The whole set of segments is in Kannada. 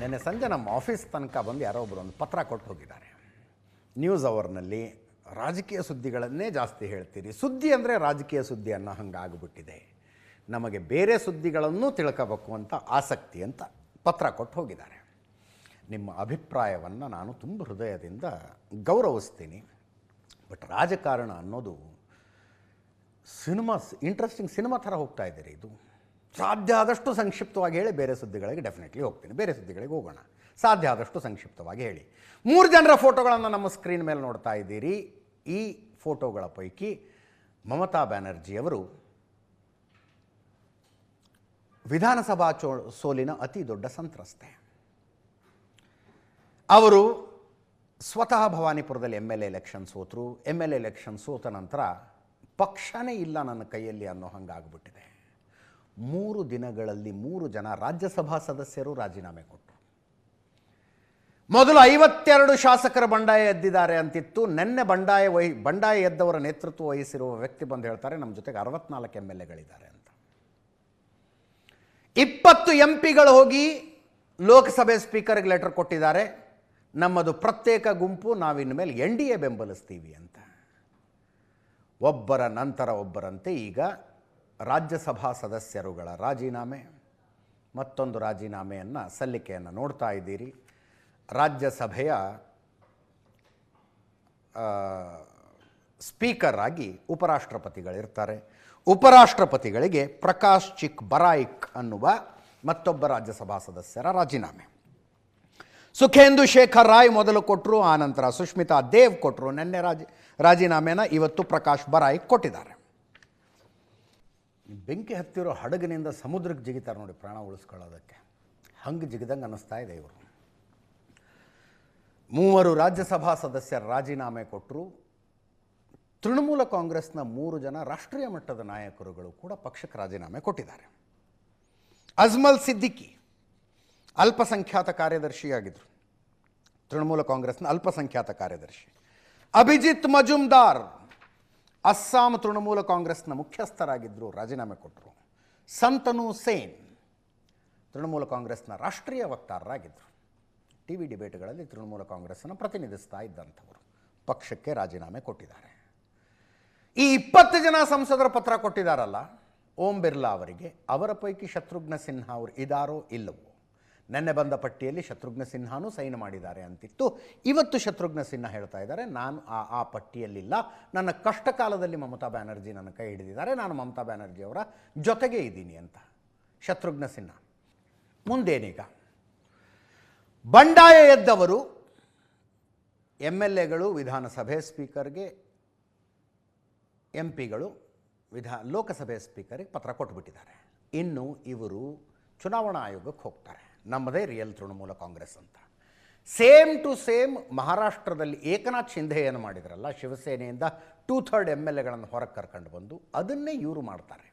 ನೆನ್ನೆ ಸಂಜೆ ನಮ್ಮ ಆಫೀಸ್ ತನಕ ಬಂದು ಯಾರೋ ಒಬ್ಬರು ಒಂದು ಪತ್ರ ಕೊಟ್ಟು ಹೋಗಿದ್ದಾರೆ. ನ್ಯೂಸ್ ಅವರ್ನಲ್ಲಿ ರಾಜಕೀಯ ಸುದ್ದಿಗಳನ್ನೇ ಜಾಸ್ತಿ ಹೇಳ್ತೀರಿ, ಸುದ್ದಿ ಅಂದರೆ ರಾಜಕೀಯ ಸುದ್ದಿ ಅನ್ನೋ ಹಂಗೆ ಆಗಿಬಿಟ್ಟಿದೆ, ನಮಗೆ ಬೇರೆ ಸುದ್ದಿಗಳನ್ನೂ ತಿಳ್ಕೋಬೇಕು ಅಂತ ಆಸಕ್ತಿ ಅಂತ ಪತ್ರ ಕೊಟ್ಟು ಹೋಗಿದ್ದಾರೆ. ನಿಮ್ಮ ಅಭಿಪ್ರಾಯವನ್ನು ನಾನು ತುಂಬ ಹೃದಯದಿಂದ ಗೌರವಿಸ್ತೀನಿ. ಬಟ್ ರಾಜಕಾರಣ ಅನ್ನೋದು ಇಂಟ್ರೆಸ್ಟಿಂಗ್ ಸಿನಿಮಾ ಥರ ಹೋಗ್ತಾ ಇದ್ದೀರಿ. ಇದು ಸಾಧ್ಯ ಆದಷ್ಟು ಸಂಕ್ಷಿಪ್ತವಾಗಿ ಹೇಳಿ, ಬೇರೆ ಸುದ್ದಿಗಳಿಗೆ ಡೆಫಿನೆಟ್ಲಿ ಹೋಗ್ತೀನಿ, ಬೇರೆ ಸುದ್ದಿಗಳಿಗೆ ಹೋಗೋಣ. ಸಾಧ್ಯ ಆದಷ್ಟು ಸಂಕ್ಷಿಪ್ತವಾಗಿ ಹೇಳಿ. 3 ಜನರ ಫೋಟೋಗಳನ್ನು ನಮ್ಮ ಸ್ಕ್ರೀನ್ ಮೇಲೆ ನೋಡ್ತಾ ಇದ್ದೀರಿ. ಈ ಫೋಟೋಗಳ ಪೈಕಿ ಮಮತಾ ಬ್ಯಾನರ್ಜಿಯವರು ವಿಧಾನಸಭಾ ಸೋಲಿನ ಅತಿ ದೊಡ್ಡ ಸಂತ್ರಸ್ತೆ. ಅವರು ಸ್ವತಃ ಭವಾನಿಪುರದಲ್ಲಿ MLA ಎಲೆಕ್ಷನ್ ಸೋತರು. MLA ಎಲೆಕ್ಷನ್ ಸೋತ ನಂತರ ಪಕ್ಷನೇ ಇಲ್ಲ ನನ್ನ ಕೈಯಲ್ಲಿ ಅನ್ನೋ ಹಂಗಾಗ್ಬಿಟ್ಟಿದೆ. 3 ದಿನಗಳಲ್ಲಿ 3 ಜನ ರಾಜ್ಯಸಭಾ ಸದಸ್ಯರು ರಾಜೀನಾಮೆ ಕೊಟ್ಟರು. ಮೊದಲು 52 ಶಾಸಕರ ಬಂಡಾಯ ಎದ್ದಿದ್ದಾರೆ ಅಂತಿತ್ತು. ನಿನ್ನೆ ಬಂಡಾಯ ಎದ್ದವರ ನೇತೃತ್ವ ವಹಿಸಿರುವ ವ್ಯಕ್ತಿ ಬಂದು ಹೇಳ್ತಾರೆ ನಮ್ಮ ಜೊತೆಗೆ 64 MLAಗಳಿದ್ದಾರೆ ಅಂತ. 20 MPಗಳು ಹೋಗಿ ಲೋಕಸಭೆ ಸ್ಪೀಕರ್ಗೆ ಲೆಟರ್ ಕೊಟ್ಟಿದ್ದಾರೆ, ನಮ್ಮದು ಪ್ರತ್ಯೇಕ ಗುಂಪು, ನಾವಿನ ಮೇಲೆ NDA ಬೆಂಬಲಿಸ್ತೀವಿ ಅಂತ. ಒಬ್ಬರ ನಂತರ ಒಬ್ಬರಂತೆ ಈಗ ರಾಜ್ಯಸಭಾ ಸದಸ್ಯರುಗಳ ರಾಜೀನಾಮೆ, ಮತ್ತೊಂದು ರಾಜೀನಾಮೆಯನ್ನು ಸಲ್ಲಿಕೆಯನ್ನು ನೋಡ್ತಾ ಇದ್ದೀರಿ. ರಾಜ್ಯಸಭೆಯ ಸ್ಪೀಕರ್ ಆಗಿ ಉಪರಾಷ್ಟ್ರಪತಿಗಳಿರ್ತಾರೆ. ಉಪರಾಷ್ಟ್ರಪತಿಗಳಿಗೆ ಪ್ರಕಾಶ್ ಚಿಕ್ ಬರಾಯಿಕ್ ಅನ್ನುವ ಮತ್ತೊಬ್ಬ ರಾಜ್ಯಸಭಾ ಸದಸ್ಯರ ರಾಜೀನಾಮೆ. ಸುಖೇಂದು ಶೇಖರ್ ರಾಯ್ ಮೊದಲು ಕೊಟ್ಟರು, ಆನಂತರ ಸುಷ್ಮಿತಾ ದೇವ್ ಕೊಟ್ಟರು. ನಿನ್ನೆ ರಾಜೀನಾಮೆನ ಇವತ್ತು ಪ್ರಕಾಶ್ ಬರಾಯಿಕ್ ಕೊಟ್ಟಿದ್ದಾರೆ. ಬೆಂಕಿ ಹತ್ತಿರೋ ಹಡಗಿನಿಂದ ಸಮುದ್ರಕ್ಕೆ ಜಿಗಿತಾರೆ ನೋಡಿ ಪ್ರಾಣ ಉಳಿಸ್ಕೊಳ್ಳೋದಕ್ಕೆ, ಹಂಗೆ ಜಿಗಿದಂಗೆ ಅನ್ನಿಸ್ತಾ ಇದೆ. ಇವರು 3 ರಾಜ್ಯಸಭಾ ಸದಸ್ಯರ ರಾಜೀನಾಮೆ ಕೊಟ್ಟರು. ತೃಣಮೂಲ ಕಾಂಗ್ರೆಸ್ನ 3 ಜನ ರಾಷ್ಟ್ರೀಯ ಮಟ್ಟದ ನಾಯಕರುಗಳು ಕೂಡ ಪಕ್ಷಕ್ಕೆ ರಾಜೀನಾಮೆ ಕೊಟ್ಟಿದ್ದಾರೆ. ಅಜ್ಮಲ್ ಸಿದ್ದಿಕಿ ಅಲ್ಪಸಂಖ್ಯಾತ ಕಾರ್ಯದರ್ಶಿಯಾಗಿದ್ದರು, ತೃಣಮೂಲ ಕಾಂಗ್ರೆಸ್ನ ಅಲ್ಪಸಂಖ್ಯಾತ ಕಾರ್ಯದರ್ಶಿ. ಅಭಿಜಿತ್ ಮಜುಮ್ದಾರ್ ಅಸ್ಸಾಂ ತೃಣಮೂಲ ಕಾಂಗ್ರೆಸ್ನ ಮುಖ್ಯಸ್ಥರಾಗಿದ್ದರು, ರಾಜೀನಾಮೆ ಕೊಟ್ಟರು. ಸಂತನು ಸೇನ್ ತೃಣಮೂಲ ಕಾಂಗ್ರೆಸ್ನ ರಾಷ್ಟ್ರೀಯ ವಕ್ತಾರರಾಗಿದ್ದರು. TV ಡಿಬೇಟ್ಗಳಲ್ಲಿ ತೃಣಮೂಲ ಕಾಂಗ್ರೆಸ್ಸನ್ನು ಪ್ರತಿನಿಧಿಸ್ತಾ ಇದ್ದಂಥವರು ಪಕ್ಷಕ್ಕೆ ರಾಜೀನಾಮೆ ಕೊಟ್ಟಿದ್ದಾರೆ. ಈ 20 ಜನ ಸಂಸದರ ಪತ್ರ ಕೊಟ್ಟಿದ್ದಾರಲ್ಲ ಓಂ ಬಿರ್ಲಾ ಅವರಿಗೆ, ಅವರ ಪೈಕಿ ಶತ್ರುಘ್ನ ಸಿನ್ಹಾ ಅವರು ಇದಾರೋ ಇಲ್ಲವೋ? ನೆನ್ನೆ ಬಂದ ಪಟ್ಟಿಯಲ್ಲಿ ಶತ್ರುಘ್ನ ಸಿನ್ಹಾನೂ ಸೈನ್ ಮಾಡಿದ್ದಾರೆ ಅಂತಿತ್ತು. ಇವತ್ತು ಶತ್ರುಘ್ನ ಸಿನ್ಹಾ ಹೇಳ್ತಾ ಇದ್ದಾರೆ ನಾನು ಆ ಪಟ್ಟಿಯಲ್ಲಿಲ್ಲ, ನನ್ನ ಕಷ್ಟ ಕಾಲದಲ್ಲಿ ಮಮತಾ ಬ್ಯಾನರ್ಜಿ ನನ್ನ ಕೈ ಹಿಡಿದಿದ್ದಾರೆ, ನಾನು ಮಮತಾ ಬ್ಯಾನರ್ಜಿ ಅವರ ಜೊತೆಗೆ ಇದ್ದೀನಿ ಅಂತ ಶತ್ರುಘ್ನ ಸಿನ್ಹಾ. ಮುಂದೇನೀಗ ಬಂಡಾಯ ಎದ್ದವರು MLAಗಳು ವಿಧಾನಸಭೆ ಸ್ಪೀಕರ್ಗೆ, MPಗಳು ಲೋಕಸಭೆ ಸ್ಪೀಕರ್ಗೆ ಪತ್ರ ಕೊಟ್ಟುಬಿಟ್ಟಿದ್ದಾರೆ. ಇನ್ನು ಇವರು ಚುನಾವಣಾ ಆಯೋಗಕ್ಕೆ ಹೋಗ್ತಾರೆ, ನಮ್ಮದೇ ರಿಯಲ್ ತೃಣಮೂಲ ಕಾಂಗ್ರೆಸ್ ಅಂತ. ಸೇಮ್ ಟು ಸೇಮ್ ಮಹಾರಾಷ್ಟ್ರದಲ್ಲಿ ಏಕನಾಥ್ ಶಿಂಧೆ ಏನು ಮಾಡಿದ್ರಲ್ಲ, ಶಿವಸೇನೆಯಿಂದ 2/3 MLAಗಳನ್ನು ಹೊರಗೆ ಕರ್ಕೊಂಡು ಬಂದು ಅದನ್ನೇ ಇವರು ಮಾಡ್ತಾರೆ.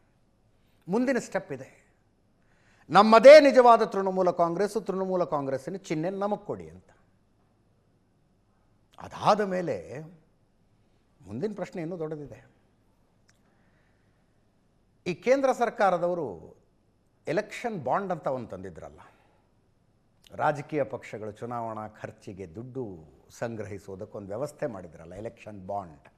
ಮುಂದಿನ ಸ್ಟೆಪ್ ಇದೆ, ನಮ್ಮದೇ ನಿಜವಾದ ತೃಣಮೂಲ ಕಾಂಗ್ರೆಸ್ಸು, ತೃಣಮೂಲ ಕಾಂಗ್ರೆಸ್ಸಿನ ಚಿಹ್ನೆ ನಮಗೆ ಕೊಡಿ ಅಂತ. ಅದಾದ ಮೇಲೆ ಮುಂದಿನ ಪ್ರಶ್ನೆ ಇನ್ನೂ ದೊಡ್ಡದಿದೆ. ಈ ಕೇಂದ್ರ ಸರ್ಕಾರದವರು ಎಲೆಕ್ಷನ್ ಬಾಂಡ್ ಅಂತ ಒಂದು ತಂದಿದ್ರಲ್ಲ, ರಾಜಕೀಯ ಪಕ್ಷಗಳು ಚುನಾವಣಾ ಖರ್ಚಿಗೆ ದುಡ್ಡು ಸಂಗ್ರಹಿಸೋದಕ್ಕೊಂದು ವ್ಯವಸ್ಥೆ ಮಾಡಿದ್ರಲ್ಲ, ಎಲೆಕ್ಷನ್ ಬಾಂಡ್.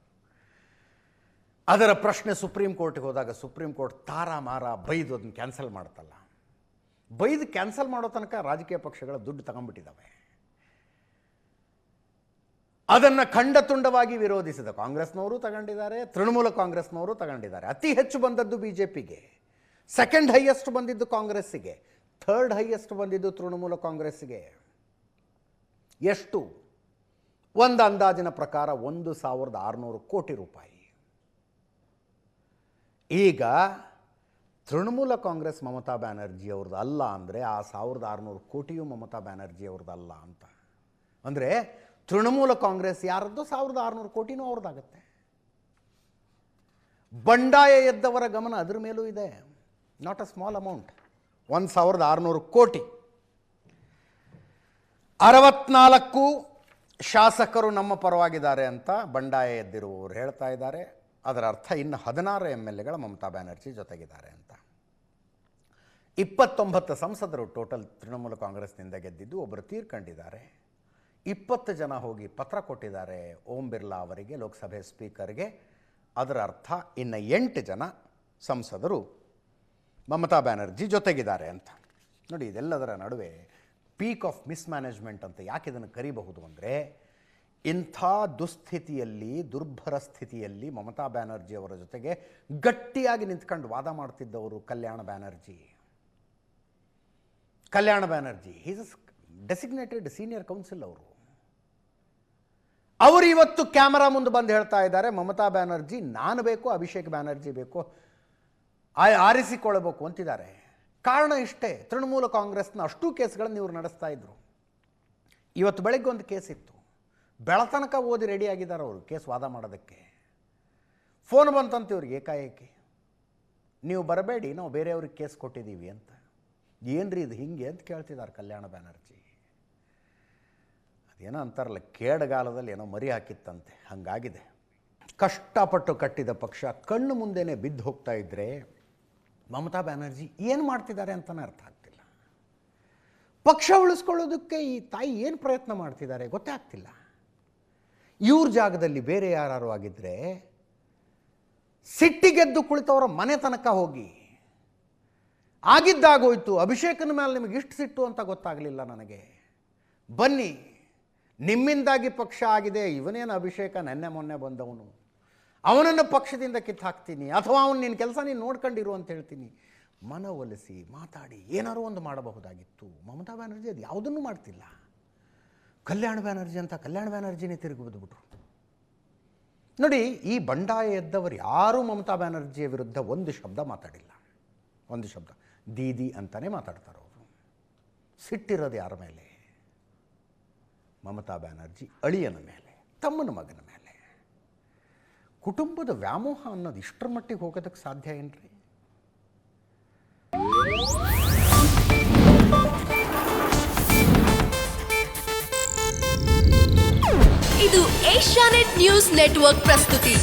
ಅದರ ಪ್ರಶ್ನೆ ಸುಪ್ರೀಂ ಕೋರ್ಟ್ಗೆ ಹೋದಾಗ ಸುಪ್ರೀಂ ಕೋರ್ಟ್ ತಾರಾಮಾರ ಬೈದು ಅದನ್ನು ಕ್ಯಾನ್ಸಲ್ ಮಾಡ್ತಲ್ಲ. ಬೈದು ಕ್ಯಾನ್ಸಲ್ ಮಾಡೋ ತನಕ ರಾಜಕೀಯ ಪಕ್ಷಗಳ ದುಡ್ಡು ತಗೊಂಡ್ಬಿಟ್ಟಿದ್ದಾವೆ. ಅದನ್ನು ಖಂಡತುಂಡವಾಗಿ ವಿರೋಧಿಸಿದ ಕಾಂಗ್ರೆಸ್ನವರು ತಗೊಂಡಿದ್ದಾರೆ, ತೃಣಮೂಲ ಕಾಂಗ್ರೆಸ್ನವರು ತಗೊಂಡಿದ್ದಾರೆ. ಅತಿ ಹೆಚ್ಚು ಬಂದದ್ದು BJPಗೆ, ಸೆಕೆಂಡ್ ಹೈಯೆಸ್ಟ್ ಬಂದಿದ್ದು ಕಾಂಗ್ರೆಸ್ಸಿಗೆ, ಥರ್ಡ್ ಹೈಯೆಸ್ಟ್ ಬಂದಿದ್ದು ತೃಣಮೂಲ ಕಾಂಗ್ರೆಸ್ಸಿಗೆ. ಎಷ್ಟು? ಒಂದು ಅಂದಾಜಿನ ಪ್ರಕಾರ 1,600 ಕೋಟಿ ರೂಪಾಯಿ. ಈಗ ತೃಣಮೂಲ ಕಾಂಗ್ರೆಸ್ ಮಮತಾ ಬ್ಯಾನರ್ಜಿ ಅವ್ರದ್ದು ಅಲ್ಲ ಅಂದರೆ ಆ 1,600 ಕೋಟಿಯೂ ಮಮತಾ ಬ್ಯಾನರ್ಜಿ ಅವ್ರದ್ದು ಅಲ್ಲ ಅಂತ. ಅಂದರೆ ತೃಣಮೂಲ ಕಾಂಗ್ರೆಸ್ ಯಾರದ್ದು 1,600 ಕೋಟಿನೂ ಅವ್ರದ್ದಾಗತ್ತೆ. ಬಂಡಾಯ ಎದ್ದವರ ಗಮನ ಅದರ ಮೇಲೂ ಇದೆ. ನಾಟ್ ಅ ಸ್ಮಾಲ್ ಅಮೌಂಟ್, 1,600 ಕೋಟಿ. 64 ಶಾಸಕರು ನಮ್ಮ ಪರವಾಗಿದ್ದಾರೆ ಅಂತ ಬಂಡಾಯ ಎದ್ದಿರುವವರು ಹೇಳ್ತಾ ಇದ್ದಾರೆ. ಅದರ ಅರ್ಥ ಇನ್ನು 16 MLAಗಳ ಮಮತಾ ಬ್ಯಾನರ್ಜಿ ಜೊತೆಗಿದ್ದಾರೆ ಅಂತ. 29 ಸಂಸದರು ಟೋಟಲ್ ತೃಣಮೂಲ ಕಾಂಗ್ರೆಸ್ನಿಂದ ಗೆದ್ದಿದ್ದು, ಒಬ್ಬರು ತೀರ್ಕೊಂಡಿದ್ದಾರೆ. 20 ಜನ ಹೋಗಿ ಪತ್ರ ಕೊಟ್ಟಿದ್ದಾರೆ ಓಂ ಬಿರ್ಲಾ ಅವರಿಗೆ, ಲೋಕಸಭೆ ಸ್ಪೀಕರ್ಗೆ. ಅದರ ಅರ್ಥ ಇನ್ನು 8 ಜನ ಸಂಸದರು ಮಮತಾ ಬ್ಯಾನರ್ಜಿ ಜೊತೆಗಿದ್ದಾರೆ ಅಂತ. ನೋಡಿ, ಇದೆಲ್ಲದರ ನಡುವೆ ಪೀಕ್ ಆಫ್ ಮಿಸ್ಮ್ಯಾನೇಜ್ಮೆಂಟ್ ಅಂತ ಯಾಕೆ ಇದನ್ನು ಕರಿಬಹುದು ಅಂದರೆ, ಇಂಥ ದುಸ್ಥಿತಿಯಲ್ಲಿ, ದುರ್ಭರ ಸ್ಥಿತಿಯಲ್ಲಿ ಮಮತಾ ಬ್ಯಾನರ್ಜಿ ಅವರ ಜೊತೆಗೆ ಗಟ್ಟಿಯಾಗಿ ನಿಂತ್ಕೊಂಡು ವಾದ ಮಾಡ್ತಿದ್ದವರು Kalyan Banerjee. Is designated senior counsel ಅವರು ಇವತ್ತು ಕ್ಯಾಮರಾ ಮುಂದೆ ಬಂದು ಹೇಳ್ತಾ ಇದ್ದಾರೆ, ಮಮತಾ ಬ್ಯಾನರ್ಜಿ ನಾನು ಬೇಕು, ಅಭಿಷೇಕ್ ಬ್ಯಾನರ್ಜಿ ಬೇಕು, ಆರಿಸಿಕೊಳ್ಳಬೇಕು ಅಂತಿದ್ದಾರೆ. ಕಾರಣ ಇಷ್ಟೇ, ತೃಣಮೂಲ ಕಾಂಗ್ರೆಸ್ನ ಅಷ್ಟೂ ಕೇಸ್ಗಳನ್ನು ಇವರು ನಡೆಸ್ತಾ ಇದ್ರು. ಇವತ್ತು ಬೆಳಗ್ಗೆ ಒಂದು ಕೇಸ್ ಇತ್ತು, ಬೆಳತನಕ ಓದಿ ರೆಡಿಯಾಗಿದ್ದಾರೆ ಅವರು ಕೇಸ್ ವಾದ ಮಾಡೋದಕ್ಕೆ. ಫೋನ್ ಬಂತಂತ ಇವ್ರಿಗೆ ಏಕಾಏಕಿ, ನೀವು ಬರಬೇಡಿ, ನಾವು ಬೇರೆಯವ್ರಿಗೆ ಕೇಸ್ ಕೊಟ್ಟಿದ್ದೀವಿ ಅಂತ. ಏನ್ರಿ ಇದು ಹಿಂಗೆ ಅಂತ ಕೇಳ್ತಿದ್ದಾರೆ ಕಲ್ಯಾಣ ಬ್ಯಾನರ್ಜಿ. ಅದೇನೋ ಅಂತಾರಲ್ಲ, ಕೇಡಗಾಲದಲ್ಲಿ ಏನೋ ಮರಿ ಹಾಕಿತ್ತಂತೆ, ಹಾಗಾಗಿದೆ. ಕಷ್ಟಪಟ್ಟು ಕಟ್ಟಿದ ಪಕ್ಷ ಕಣ್ಣು ಮುಂದೆನೇ ಬಿದ್ದು ಹೋಗ್ತಾ ಇದ್ದರೆ ಮಮತಾ ಬ್ಯಾನರ್ಜಿ ಏನು ಮಾಡ್ತಿದ್ದಾರೆ ಅಂತಲೇ ಅರ್ಥ ಆಗ್ತಿಲ್ಲ. ಪಕ್ಷ ಉಳಿಸ್ಕೊಳ್ಳೋದಕ್ಕೆ ಈ ತಾಯಿ ಏನು ಪ್ರಯತ್ನ ಮಾಡ್ತಿದ್ದಾರೆ ಗೊತ್ತೇ ಆಗ್ತಿಲ್ಲ. ಇವ್ರ ಜಾಗದಲ್ಲಿ ಬೇರೆ ಯಾರು ಆಗಿದ್ದರೆ ಸಿಟ್ಟಿಗೆದ್ದು ಕುಳಿತವರ ಮನೆ ತನಕ ಹೋಗಿ ಆಗಿದ್ದಾಗೋಯ್ತು, ಅಭಿಷೇಕನ ಮೇಲೆ ನಿಮಗೆ ಇಷ್ಟು ಸಿಟ್ಟು ಅಂತ ಗೊತ್ತಾಗಲಿಲ್ಲ ನನಗೆ, ಬನ್ನಿ ನಿಮ್ಮಿಂದಾಗಿ ಪಕ್ಷ ಆಗಿದೆ, ಇವನೇನು ಅಭಿಷೇಕ ನೆನ್ನೆ ಮೊನ್ನೆ ಬಂದವನು, ಅವನನ್ನು ಪಕ್ಷದಿಂದ ಕಿತ್ತಾಕ್ತೀನಿ, ಅಥವಾ ಅವನು ನಿನ್ನ ಕೆಲಸ ನೀನು ನೋಡ್ಕೊಂಡಿರು ಅಂತ ಹೇಳ್ತೀನಿ, ಮನವೊಲಿಸಿ ಮಾತಾಡಿ ಏನಾರು ಒಂದು ಮಾಡಬಹುದಾಗಿತ್ತು. ಮಮತಾ ಬ್ಯಾನರ್ಜಿ ಅದು ಯಾವುದನ್ನು ಮಾಡ್ತಿಲ್ಲ. ಕಲ್ಯಾಣ ಬ್ಯಾನರ್ಜಿನೇ ತಿರುಗಿ ಬಿದ್ದುಬಿಟ್ರು. ನೋಡಿ, ಈ ಬಂಡಾಯ ಎದ್ದವರು ಯಾರೂ ಮಮತಾ ಬ್ಯಾನರ್ಜಿಯ ವಿರುದ್ಧ ಒಂದು ಶಬ್ದ ಮಾತಾಡಿಲ್ಲ. ಒಂದು ಶಬ್ದ ದೀದಿ ಅಂತಲೇ ಮಾತಾಡ್ತಾರೆ ಅವರು. ಸಿಟ್ಟಿರೋದು ಯಾರ ಮೇಲೆ? ಮಮತಾ ಬ್ಯಾನರ್ಜಿ ಅಳಿಯನ ಮೇಲೆ, ತಮ್ಮನ ಮಗನ ಮೇಲೆ. ಕುಟುಂಬದ ವ್ಯಾಮೋಹ ಅನ್ನೋದು ಇಷ್ಟರ ಮಟ್ಟಿಗೆ ಹೋಗೋದಕ್ಕೆ ಸಾಧ್ಯ ಏನ್ರಿ? ಇದು ಏಷ್ಯಾನೆಟ್ ನ್ಯೂಸ್ ನೆಟ್ವರ್ಕ್ ಪ್ರಸ್ತುತಿ.